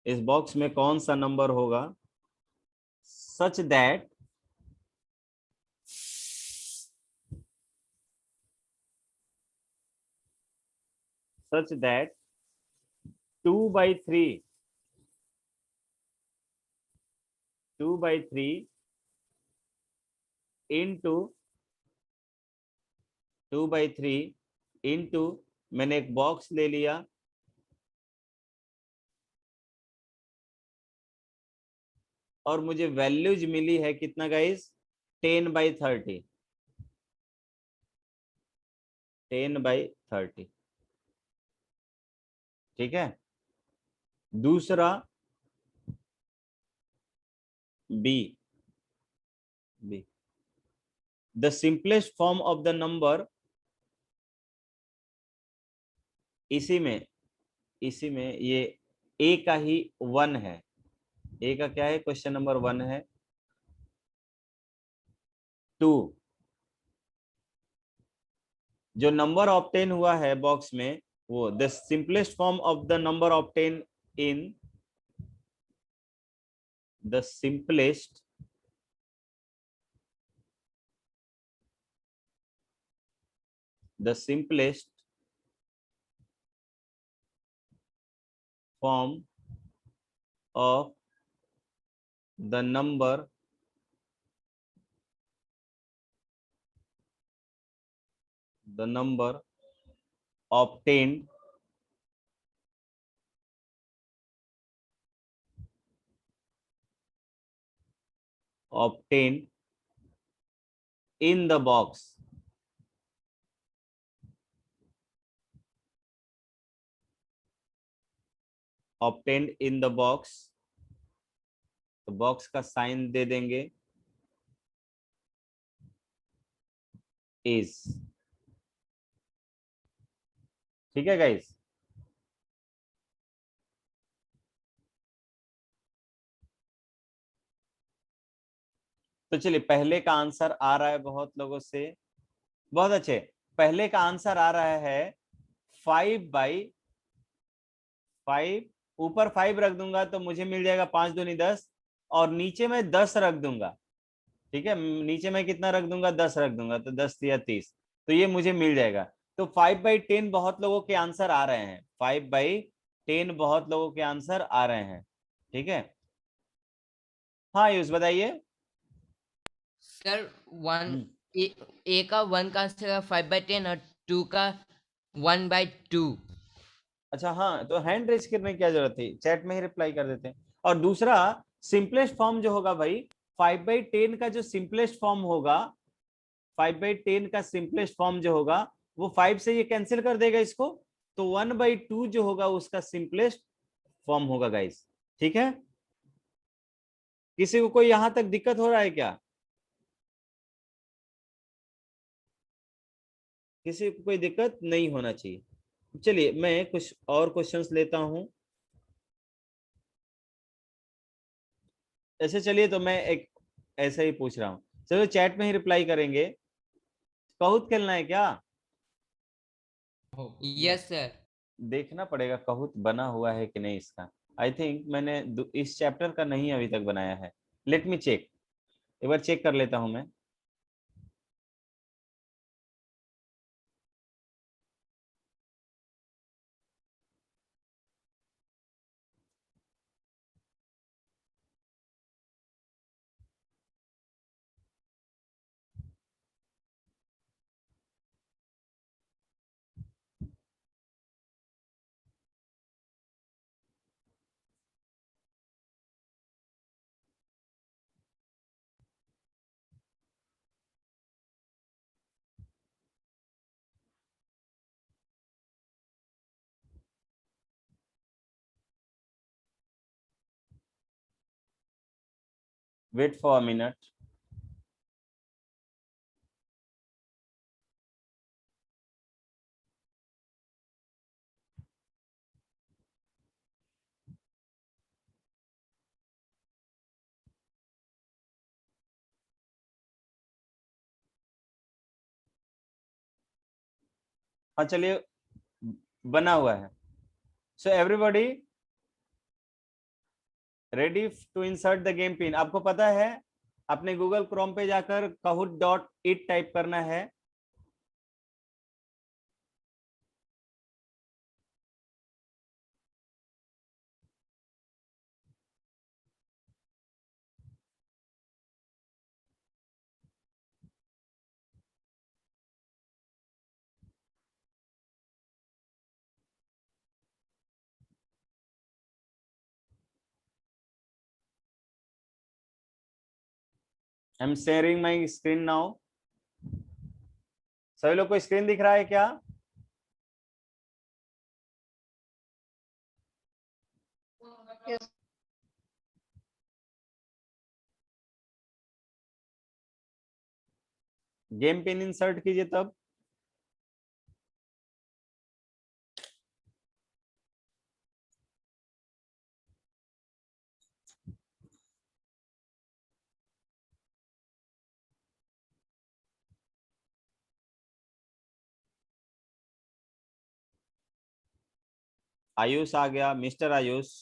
इस बॉक्स में कौन सा नंबर होगा, such that such that 2/3 into 2/3 into, मैंने एक बॉक्स ले लिया और मुझे वैल्यूज मिली है कितना गाइस, 10/30, 10/30। ठीक है, दूसरा B, the simplest form of the number, इसी में ये ए का ही 1 है, ए का क्या है, क्वेश्चन नंबर 1 है, 2 जो नंबर ऑब्टेन हुआ है बॉक्स में, वो the simplest form of the number obtain in the simplest form of the number obtained in the box, obtained in the box, तो बॉक्स का साइन दे देंगे इज। ठीक है गाइस, तो चलिए पहले का आंसर आ रहा है बहुत लोगों से, बहुत अच्छे, पहले का आंसर आ रहा है 5/5, ऊपर 5 रख दूंगा तो मुझे मिल जाएगा 5 दूनी 10, और नीचे में 10 रख दूंगा। ठीक है, नीचे में कितना रख दूंगा, 10 रख दूंगा, तो 10 या 30, तो ये मुझे मिल जाएगा। तो 5/10 बहुत लोगों के आंसर आ रहे हैं, 5/10 बहुत लोगों के आंसर आ रहे हैं। ठीक है, हाँ यूज बताइए। सर 1 ए का 1 का आंसर 5/10 और 2 का 1/2। अच्छा हाँ, तो हैंड रेज करने की क्या जरूरत थी, चैट में ही रिप्लाई कर देते हैं। और दूसरा सिंपलेस्ट फॉर्म जो होगा भाई, 5/10 का जो सिंपलेस्ट फॉर्म होगा, 5/10 का सिंपलेस्ट फॉर्म जो होगा वो 5 से ये कैंसिल कर देगा इसको, तो 1/2 जो होगा उसका सिंपलेस्ट फॉर्म होगा गाइस। ठीक है, किसी को कोई यहां तक दिक्कत हो रहा है क्या? किसी को कोई दिक्कत नहीं होना चाहिए। चलिए मैं कुछ और क्वेश्चंस लेता हूं। ऐसे चलिए, तो मैं एक ऐसे ही पूछ रहा हूं, चलो चैट में ही रिप्लाई करेंगे। कहूत खेलना है क्या? Yes sir. देखना पड़ेगा कहूत बना हुआ है कि नहीं इसका। आई थिंक मैंने इस चैप्टर का नहीं अभी तक बनाया है। लेट मी चेक, एक बार चेक कर लेता हूं मैं। Wait for a minute. हाँ चलिए, बना हुआ है। So everybody ready to insert the game pin. आपको पता है, अपने गूगल क्रोम पे जाकर kahoot.it टाइप करना है। I am sharing my screen now. सभी लोग को स्क्रीन दिख रहा है क्या? Yes. गेम पिन इंसर्ट कीजिए तब। आयुष आ गया, मिस्टर आयुष।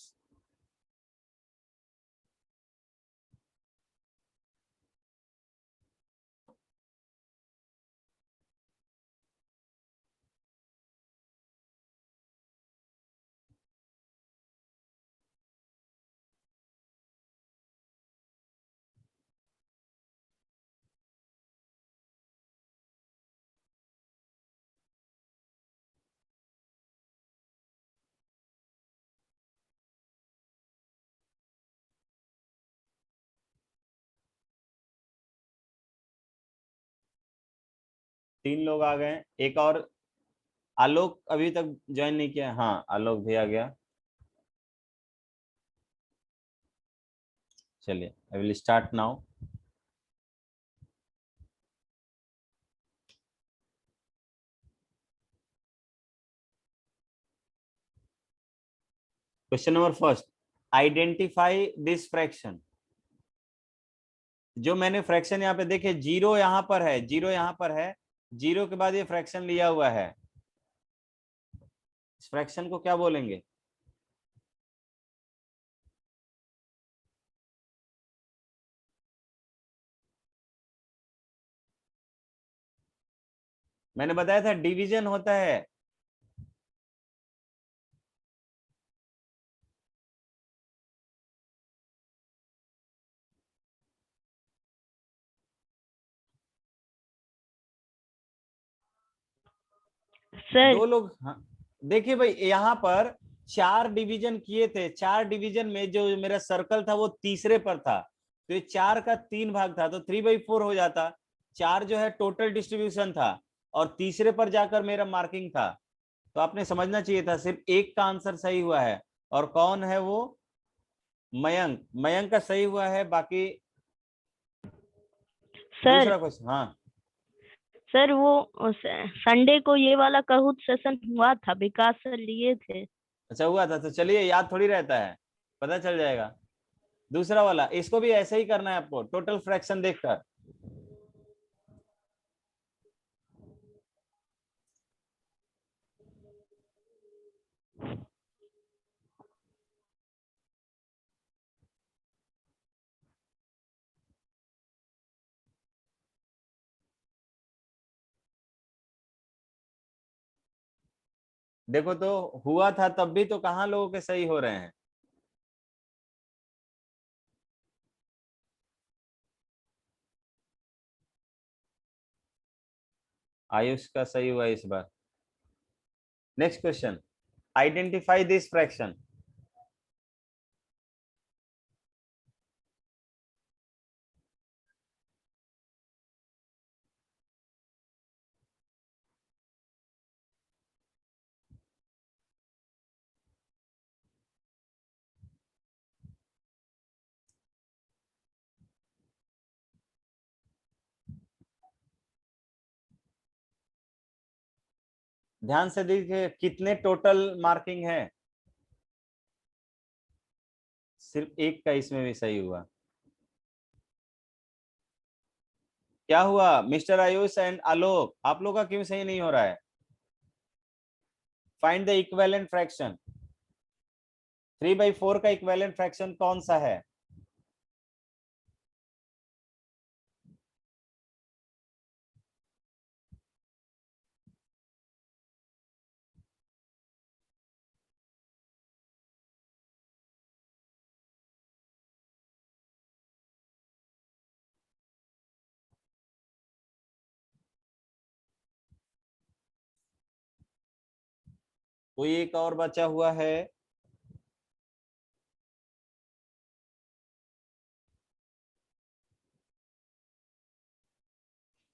तीन लोग आ गए, एक और आलोक अभी तक ज्वाइन नहीं किया। हाँ आलोक भी आ गया। चलिए I will start now. Question number first, identify this fraction. जो मैंने फ्रैक्शन यहाँ पे देखे, जीरो यहाँ पर है, जीरो यहाँ पर है, जीरो के बाद ये फ्रैक्शन लिया हुआ है, इस फ्रैक्शन को क्या बोलेंगे? मैंने बताया था डिवीजन होता है। सर दो लोग, हाँ देखिए भाई यहाँ पर 4 डिवीजन किए थे, 4 डिवीजन में जो मेरा सर्कल था वो तीसरे पर था, तो ये 4 का 3 भाग था तो 3/4 हो जाता। 4 जो है टोटल डिस्ट्रीब्यूशन था और तीसरे पर जाकर मेरा मार्किंग था, तो आपने समझना चाहिए था। सिर्फ एक का आंसर सही हुआ है, और कौन है वो? मयंक। मयंक का सही हुआ है। बाकी सर दूसरा क्वेश्चन। हाँ सर वो संडे को ये वाला कहूत सेशन हुआ था, विकास सर लिए थे। अच्छा हुआ था, तो चलिए याद थोड़ी रहता है, पता चल जाएगा। दूसरा वाला, इसको भी ऐसे ही करना है आपको, टोटल फ्रैक्शन देखकर। देखो तो हुआ था तब भी तो कहाँ लोगों के सही हो रहे हैं। आयुष का सही हुआ इस बार। Next question, identify this fraction. ध्यान से देखिए कितने टोटल मार्किंग है, सिर्फ एक का इसमें भी सही हुआ। क्या हुआ मिस्टर आयुष एंड आलोक, आप लोग का क्यों सही नहीं हो रहा है? Find the equivalent fraction. 3/4 का इक्विवेलेंट फ्रैक्शन कौन सा है? कोई एक और बचा हुआ है?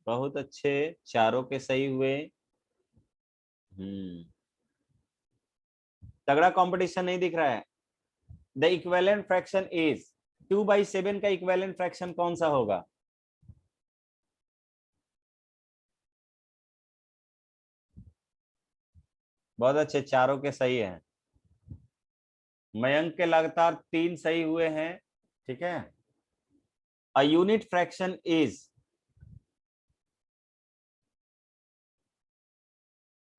बहुत अच्छे, चारों के सही हुए। तगड़ा कंपटीशन नहीं दिख रहा है। द इक्विवेलेंट फ्रैक्शन इज 2/7 का इक्विवेलेंट फ्रैक्शन कौन सा होगा? बहुत अच्छे, चारों के सही हैं। मयंक के लगातार 3 सही हुए हैं। ठीक है। A unit fraction is,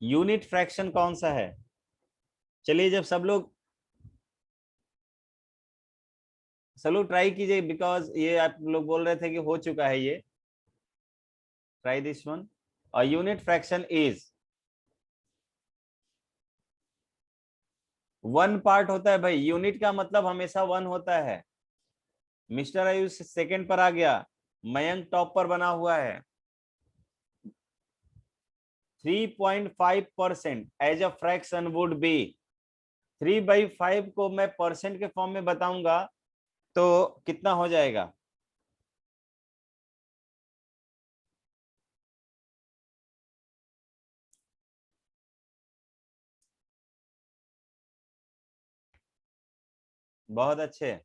unit fraction कौन सा है? चलिए जब सब लोग ट्राई कीजिए, बिकॉज ये आप लोग बोल रहे थे कि हो चुका है ये। Try this one. A unit fraction is 1 part होता है भाई, यूनिट का मतलब हमेशा 1 होता है। मिस्टर आयुष सेकंड पर आ गया, मयंक टॉप पर बना हुआ है। 3.5% as a fraction would be, 3/5 को मैं परसेंट के फॉर्म में बताऊंगा तो कितना हो जाएगा? बहुत अच्छे,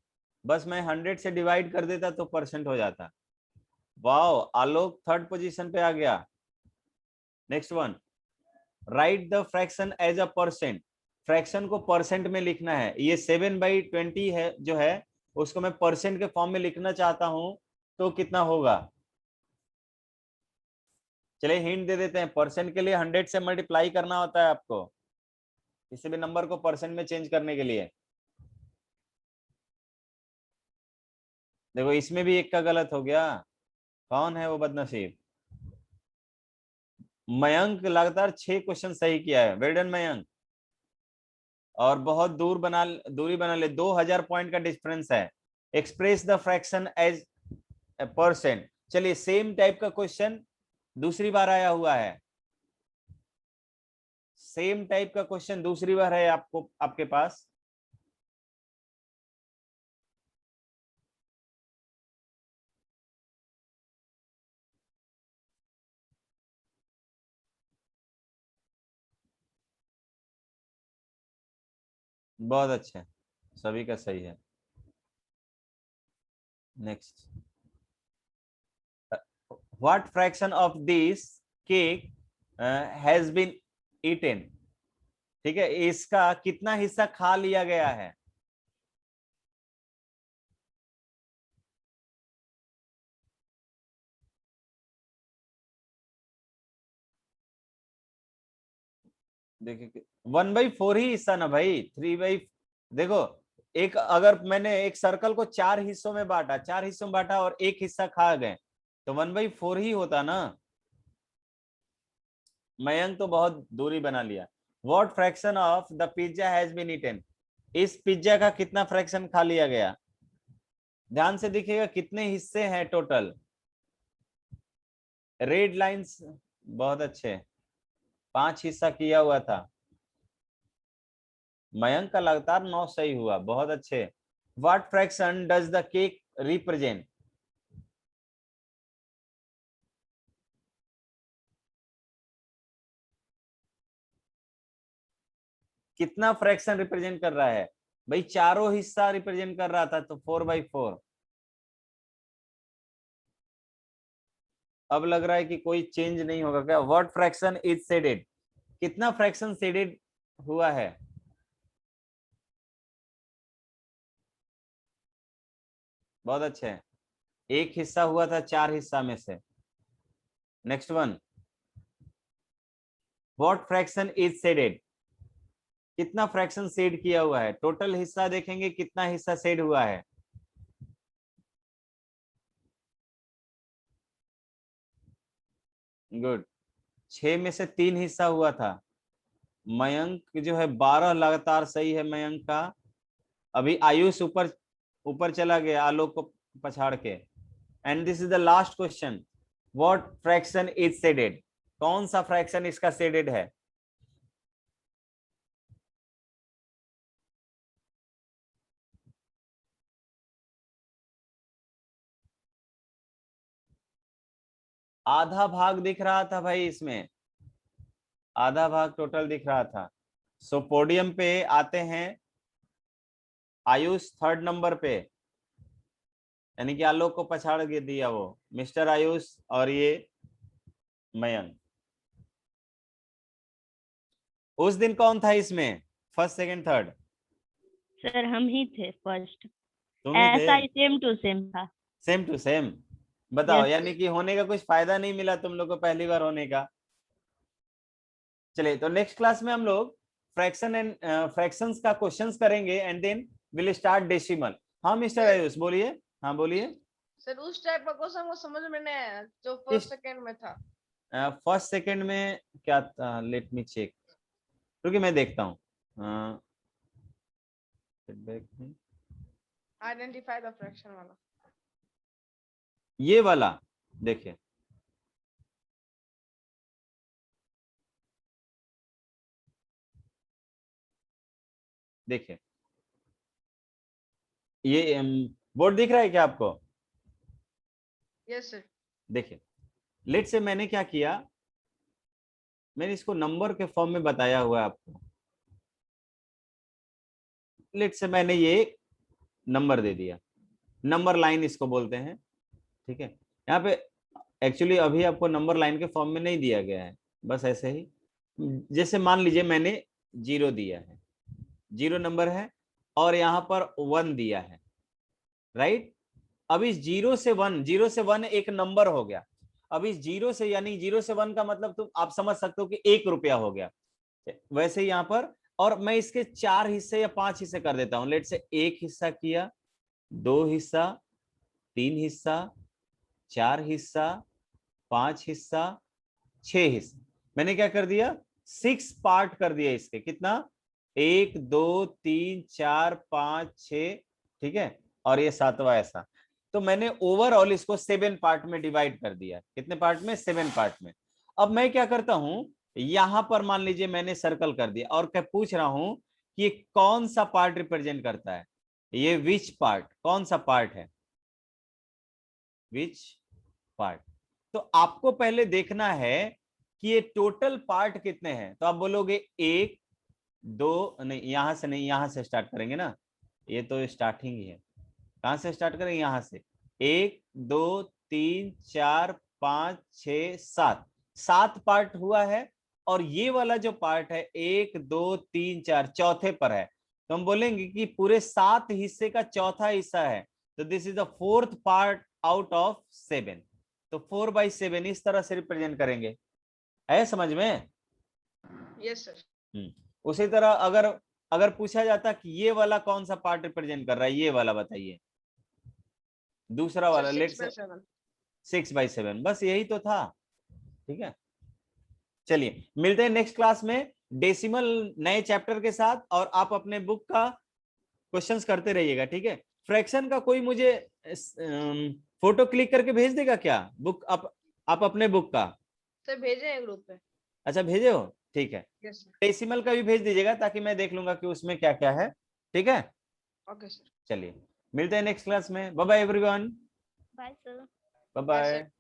बस मैं 100 से डिवाइड कर देता तो परसेंट हो जाता। वाओ, आलोक थर्ड पोजीशन पे आ गया। Next one, write the fraction as a percent. Fraction को परसेंट में लिखना है। ये 7/20 है जो है, उसको मैं परसेंट के फॉर्म में लिखना चाहता हूं, तो कितना होगा? चलिए हिंट दे देते हैं, परसेंट के लिए 100 से मल्टीप्लाई करना होता है आपको, किसी भी नंबर को परसेंट में चेंज करने के लिए। देखो इसमें भी एक का गलत हो गया, कौन है वो बदनसीब? मयंक लगातार 6 क्वेश्चन सही किया है, वेल डन मयंक। और बहुत दूरी बना ले, 2000 पॉइंट का डिफरेंस है। Express the fraction as percent. चलिए सेम टाइप का क्वेश्चन दूसरी बार आया हुआ है। सेम टाइप का क्वेश्चन दूसरी बार है आपको आपके पास। बहुत अच्छा, सभी का सही है। Next, what fraction of this cake has been eaten. ठीक है, इसका कितना हिस्सा खा लिया गया है? देखिए 1/4 ही हिस्सा ना भाई, 3/। देखो, एक अगर मैंने एक सर्कल को 4 हिस्सों में बांटा, 4 हिस्सों में बांटा और एक हिस्सा खा गए तो 1/4 ही होता ना। मयंक तो बहुत दूरी बना लिया। What fraction of the pizza has been eaten. इस पिज्जा का कितना फ्रैक्शन खा लिया गया? ध्यान से देखिएगा कितने हिस्से हैं टोटल। रेड लाइंस, बहुत अच्छे, 5 हिस्सा किया हुआ था। मयंक का लगातार 9 सही हुआ, बहुत अच्छे। What fraction does the cake represent. कितना फ्रैक्शन रिप्रेजेंट कर रहा है भाई? चारों हिस्सा रिप्रेजेंट कर रहा था तो 4/4। अब लग रहा है कि कोई चेंज नहीं होगा क्या? What fraction is shaded. कितना फ्रैक्शन शेडेड हुआ है? बहुत अच्छे, एक हिस्सा हुआ था 4 हिस्सा में से। Next one, what fraction is shaded. कितना फ्रैक्शन शेड किया हुआ है? टोटल हिस्सा देखेंगे कितना हिस्सा शेड हुआ है। गुड, 6 में से 3 हिस्सा हुआ था। मयंक जो है 12 लगातार सही है मयंक का। अभी आयुष ऊपर ऊपर चला गया आलोक को पछाड़ के। And this is the last question, what fraction is shaded. कौन सा फ्रैक्शन इसका शेडेड है? आधा भाग दिख रहा था भाई इसमें, आधा भाग टोटल दिख रहा था। सो पोडियम पे आते हैं आयुष 3rd नंबर पे, यानी कि आलोक को पछाड़ के दिया वो मिस्टर आयुष और ये मयंक। उस दिन कौन था इसमें 1st 2nd 3rd? सर हम ही थे फर्स्ट। तुम ही थे। ऐसा ही सेम टू सेम था। सेम टू सेम, बताओ। Yes, यानी कि होने का कुछ फायदा नहीं मिला तुम लोग को पहली बार होने का। चलिए, तो नेक्स्ट क्लास में हम लोग फ्रैक्शन एंड फ्रैक्शंस का क्वेश्चंस करेंगे and then will start decimal. हाँ मिस्टर आयुष बोलिए। हाँ बोलिए। सर उस टाइप का क्वेश्चन को समझ में नहीं आया जो किस? फर्स्ट सेकंड में था। 1st 2nd में क्या था? लेट मी चेक, क्योंकि मैं देखता हूँ। फीडबैक में आइडेंटिफाई द फ्रैक्शन वाला। ये वाला देखिए, देखिए ये बोर्ड दिख रहा है क्या आपको? Yes sir. देखिए, लेट से मैंने क्या किया, मैंने इसको नंबर के फॉर्म में बताया हुआ है आपको। लेट से मैंने ये नंबर दे दिया, नंबर लाइन इसको बोलते हैं। ठीक है, यहाँ पे एक्चुअली अभी आपको नंबर लाइन के फॉर्म में नहीं दिया गया है, बस ऐसे ही। जैसे मान लीजिए मैंने 0 दिया है, 0 नंबर है और यहाँ पर 1 दिया है, राइट। अब इस 0 से 1, 0 से 1 एक नंबर हो गया। अब इस 0 से, यानी 0 से 1 का मतलब तुम आप समझ सकते हो कि 1 रुपया हो गया। वैसे ही यहाँ पर, और मैं इसके 4 हिस्से या 5 हिस्से कर देता हूं। लेट से 1 हिस्सा किया, 2 हिस्सा, 3 हिस्सा, 4 हिस्सा, 5 हिस्सा, 6 हिस्सा। मैंने क्या कर दिया, 6 पार्ट कर दिया इसके। कितना? 1 2 3 4 5 6, ठीक है, और ये 7वां ऐसा। तो मैंने ओवरऑल इसको 7 पार्ट में डिवाइड कर दिया। कितने पार्ट में? 7 पार्ट में। अब मैं क्या करता हूं, यहां पर मान लीजिए मैंने सर्कल कर दिया और क्या पूछ रहा हूं कि ये कौन सा पार्ट रिप्रेजेंट करता है, ये विच पार्ट, कौन सा पार्ट है, विच पार्ट। तो आपको पहले देखना है कि ये टोटल पार्ट कितने हैं। तो आप बोलोगे 1 2, नहीं यहां से नहीं, यहां से स्टार्ट करेंगे ना, ये तो स्टार्टिंग ही है। कहां से स्टार्ट करेंगे, यहां से। 1 2 3 4 5 6 7, 7 पार्ट हुआ है। और ये वाला जो पार्ट है 1 2 3 4 चौथे पर है, तो हम बोलेंगे कि पूरे 7 हिस्से का चौथा हिस्सा है। तो this is the 4th part out of 7। तो 4/7 इस तरह से रिप्रेजेंट करेंगे। है समझ में? Yes sir. उसी तरह अगर अगर पूछा जाता कि ये वाला कौन सा पार्ट रिप्रेजेंट कर रहा है, ये वाला बताइए, दूसरा वाला, लेट से 6/7। 6/7, बस यही तो था। ठीक है, चलिए मिलते हैं नेक्स्ट क्लास में डेसिमल नए चैप्टर के साथ, और आप अपने बुक का क्वेश्चंस करते रहिएगा। ठीक है, फ्रैक्शन का कोई मुझे फोटो क्लिक करके भेज देगा क्या, बुक आप अपने बुक का? सर भेजे हैं ग्रुप पे। अच्छा भेजे हो, ठीक है। Yes sir. डेसिमल का भी भेज दीजिएगा ताकि मैं देख लूंगा कि उसमें क्या क्या है। ठीक है, ओके सर। चलिए मिलते हैं नेक्स्ट क्लास में। Bye bye everyone, bye sir. Bye bye sir. Bye.